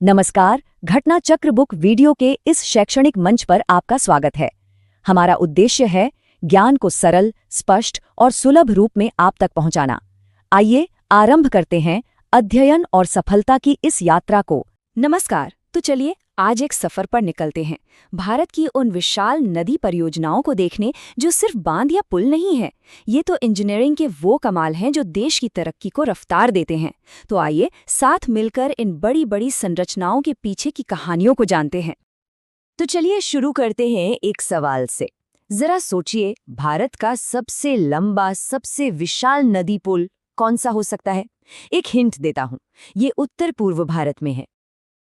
नमस्कार, घटना चक्र बुक वीडियो के इस शैक्षणिक मंच पर आपका स्वागत है। हमारा उद्देश्य है ज्ञान को सरल, स्पष्ट और सुलभ रूप में आप तक पहुंचाना। आइए आरंभ करते हैं अध्ययन और सफलता की इस यात्रा को। नमस्कार। तो चलिए आज एक सफर पर निकलते हैं, भारत की उन विशाल नदी परियोजनाओं को देखने जो सिर्फ बांध या पुल नहीं है। ये तो इंजीनियरिंग के वो कमाल हैं जो देश की तरक्की को रफ्तार देते हैं। तो आइए साथ मिलकर इन बड़ी बड़ी संरचनाओं के पीछे की कहानियों को जानते हैं। तो चलिए शुरू करते हैं एक सवाल से। जरा सोचिए, भारत का सबसे लंबा, सबसे विशाल नदी पुल कौन सा हो सकता है? एक हिंट देता हूं, ये उत्तर पूर्व भारत में है।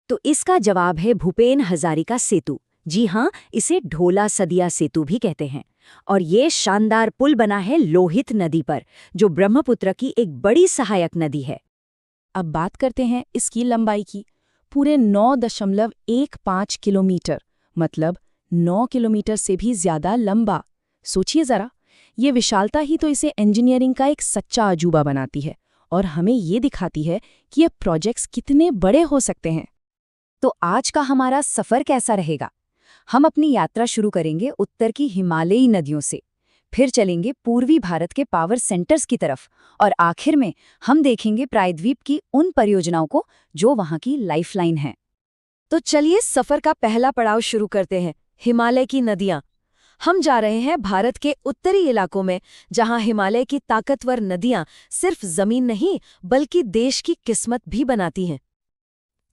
तो इसका जवाब है भूपेन हजारिका सेतु। जी हाँ, इसे ढोला सदिया सेतु भी कहते हैं। और ये शानदार पुल बना है लोहित नदी पर, जो ब्रह्मपुत्र की एक बड़ी सहायक नदी है। अब बात करते हैं इसकी लंबाई की। पूरे 9.15 किलोमीटर, मतलब 9 किलोमीटर से भी ज्यादा लंबा। सोचिए जरा, ये विशालता ही तो इसे इंजीनियरिंग का एक सच्चा अजूबा बनाती है और हमें ये दिखाती है कि ये प्रोजेक्ट्स कितने बड़े हो सकते हैं। तो आज का हमारा सफर कैसा रहेगा? हम अपनी यात्रा शुरू करेंगे उत्तर की हिमालयी नदियों से, फिर चलेंगे पूर्वी भारत के पावर सेंटर्स की तरफ, और आखिर में हम देखेंगे प्रायद्वीप की उन परियोजनाओं को जो वहां की लाइफलाइन है। तो चलिए सफर का पहला पड़ाव शुरू करते हैं, हिमालय की नदियां। हम जा रहे हैं भारत के उत्तरी इलाकों में, जहां हिमालय की ताकतवर नदियां सिर्फ जमीन नहीं बल्कि देश की किस्मत भी बनाती हैं।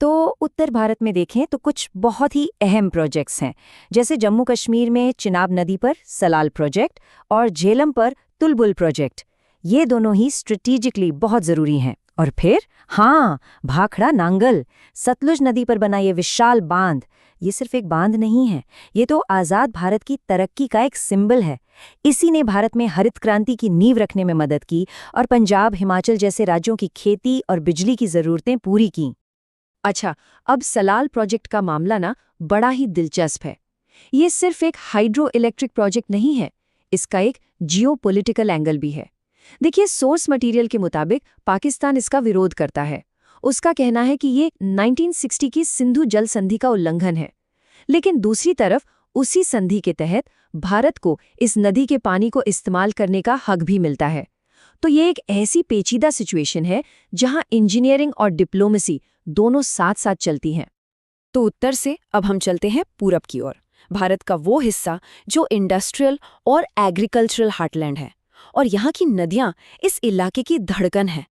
तो उत्तर भारत में देखें तो कुछ बहुत ही अहम प्रोजेक्ट्स हैं, जैसे जम्मू कश्मीर में चिनाब नदी पर सलाल प्रोजेक्ट और झेलम पर तुलबुल प्रोजेक्ट। ये दोनों ही स्ट्रेटेजिकली बहुत ज़रूरी हैं। और फिर भाखड़ा नांगल, सतलुज नदी पर बना ये विशाल बांध। ये सिर्फ एक बांध नहीं है, ये तो आज़ाद भारत की तरक्की का एक सिंबल है। इसी ने भारत में हरित क्रांति की नींव रखने में मदद की और पंजाब, हिमाचल जैसे राज्यों की खेती और बिजली की ज़रूरतें पूरी की। अच्छा, अब सलाल प्रोजेक्ट का मामला ना बड़ा ही दिलचस्प है। ये सिर्फ एक हाइड्रो इलेक्ट्रिक प्रोजेक्ट नहीं है, इसका एक जियोपॉलिटिकल एंगल भी है। देखिए, सोर्स मटेरियल के मुताबिक पाकिस्तान इसका विरोध करता है। उसका कहना है कि ये 1960 की सिंधु जल संधि का उल्लंघन है। लेकिन दूसरी तरफ उसी संधि के तहत भारत को इस नदी के पानी को इस्तेमाल करने का हक भी मिलता है। तो ये एक ऐसी पेचीदा सिचुएशन है जहां इंजीनियरिंग और डिप्लोमेसी दोनों साथ साथ चलती हैं। तो उत्तर से अब हम चलते हैं पूरब की ओर, भारत का वो हिस्सा जो इंडस्ट्रियल और एग्रीकल्चरल हार्टलैंड है, और यहाँ की नदियाँ इस इलाके की धड़कन है।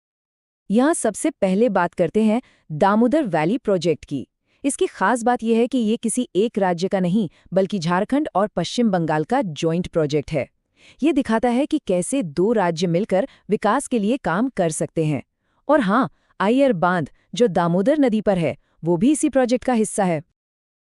यहाँ सबसे पहले बात करते हैं दामोदर वैली प्रोजेक्ट की। इसकी खास बात यह है कि ये किसी एक राज्य का नहीं बल्कि झारखंड और पश्चिम बंगाल का जॉइंट प्रोजेक्ट है। ये दिखाता है कि कैसे दो राज्य मिलकर विकास के लिए काम कर सकते हैं। और हाँ, अय्यर बांध जो दामोदर नदी पर है, वो भी इसी प्रोजेक्ट का हिस्सा है।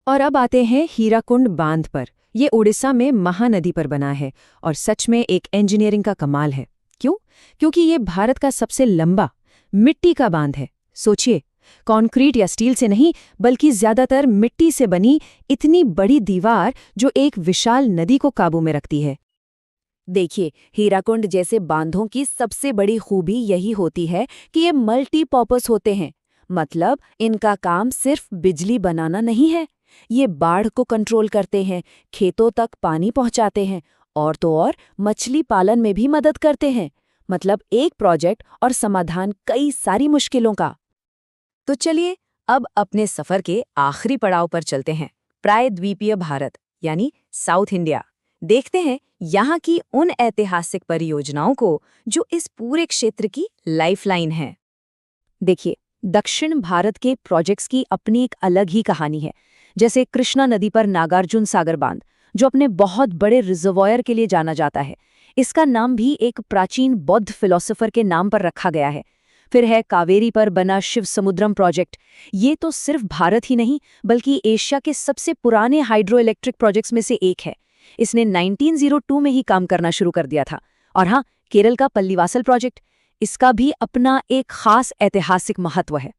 और अब आते हैं हीराकुंड बांध पर। ये ओडिशा में महानदी पर बना है और सच में एक इंजीनियरिंग का कमाल है। क्यों? क्योंकि ये भारत का सबसे लंबा मिट्टी का बांध है। सोचिए, कंक्रीट या स्टील से नहीं बल्कि ज्यादातर मिट्टी से बनी इतनी बड़ी दीवार जो एक विशाल नदी को काबू में रखती है। देखिए, हीराकुंड जैसे बांधों की सबसे बड़ी खूबी यही होती है कि ये मल्टीपर्पस होते हैं। मतलब इनका काम सिर्फ बिजली बनाना नहीं है, ये बाढ़ को कंट्रोल करते हैं, खेतों तक पानी पहुंचाते हैं और तो और मछली पालन में भी मदद करते हैं। मतलब एक प्रोजेक्ट और समाधान कई सारी मुश्किलों का। तो चलिए अब अपने सफर के आखिरी पड़ाव पर चलते हैं, प्रायद्वीपीय भारत यानी साउथ इंडिया। देखते हैं यहाँ की उन ऐतिहासिक परियोजनाओं को जो इस पूरे क्षेत्र की लाइफलाइन है। देखिए, दक्षिण भारत के प्रोजेक्ट्स की अपनी एक अलग ही कहानी है। जैसे कृष्णा नदी पर नागार्जुन सागर बांध, जो अपने बहुत बड़े रिजर्वॉयर के लिए जाना जाता है। इसका नाम भी एक प्राचीन बौद्ध फिलोसोफर के नाम पर रखा गया है। फिर है कावेरी पर बना शिव समुद्रम प्रोजेक्ट। ये तो सिर्फ भारत ही नहीं बल्कि एशिया के सबसे पुराने हाइड्रो इलेक्ट्रिक प्रोजेक्ट्स में से एक है। इसने 1902 में ही काम करना शुरू कर दिया था। और हाँ, केरल का पल्लीवासल प्रोजेक्ट, इसका भी अपना एक खास ऐतिहासिक महत्व है।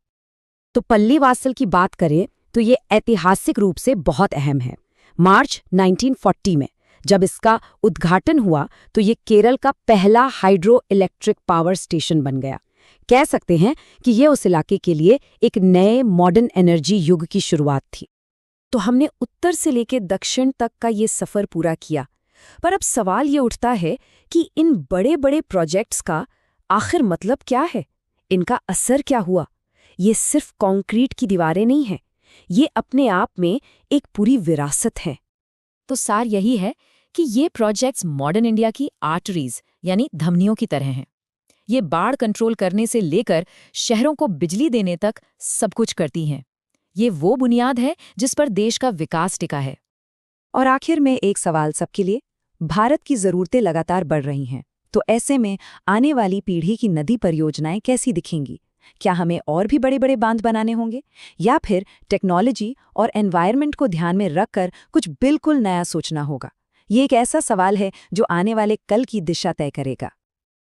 तो पल्लीवासल की बात करें तो ये ऐतिहासिक रूप से बहुत अहम है। मार्च 1940 में जब इसका उद्घाटन हुआ तो ये केरल का पहला हाइड्रो इलेक्ट्रिक पावर स्टेशन बन गया। कह सकते हैं कि ये उस इलाके के लिए एक नए मॉडर्न एनर्जी युग की शुरुआत थी। तो हमने उत्तर से लेकर दक्षिण तक का ये सफ़र पूरा किया, पर अब सवाल ये उठता है कि इन बड़े बड़े प्रोजेक्ट्स का आखिर मतलब क्या है? इनका असर क्या हुआ? ये सिर्फ कंक्रीट की दीवारें नहीं हैं, ये अपने आप में एक पूरी विरासत है। तो सार यही है कि ये प्रोजेक्ट्स मॉडर्न इंडिया की आर्टरीज यानी धमनियों की तरह हैं। ये बाढ़ कंट्रोल करने से लेकर शहरों को बिजली देने तक सब कुछ करती हैं। ये वो बुनियाद है जिस पर देश का विकास टिका है। और आखिर में एक सवाल सबके लिए, भारत की ज़रूरतें लगातार बढ़ रही हैं, तो ऐसे में आने वाली पीढ़ी की नदी परियोजनाएं कैसी दिखेंगी? क्या हमें और भी बड़े बड़े बांध बनाने होंगे, या फिर टेक्नोलॉजी और एनवायरनमेंट को ध्यान में रखकर कुछ बिल्कुल नया सोचना होगा? ये एक ऐसा सवाल है जो आने वाले कल की दिशा तय करेगा।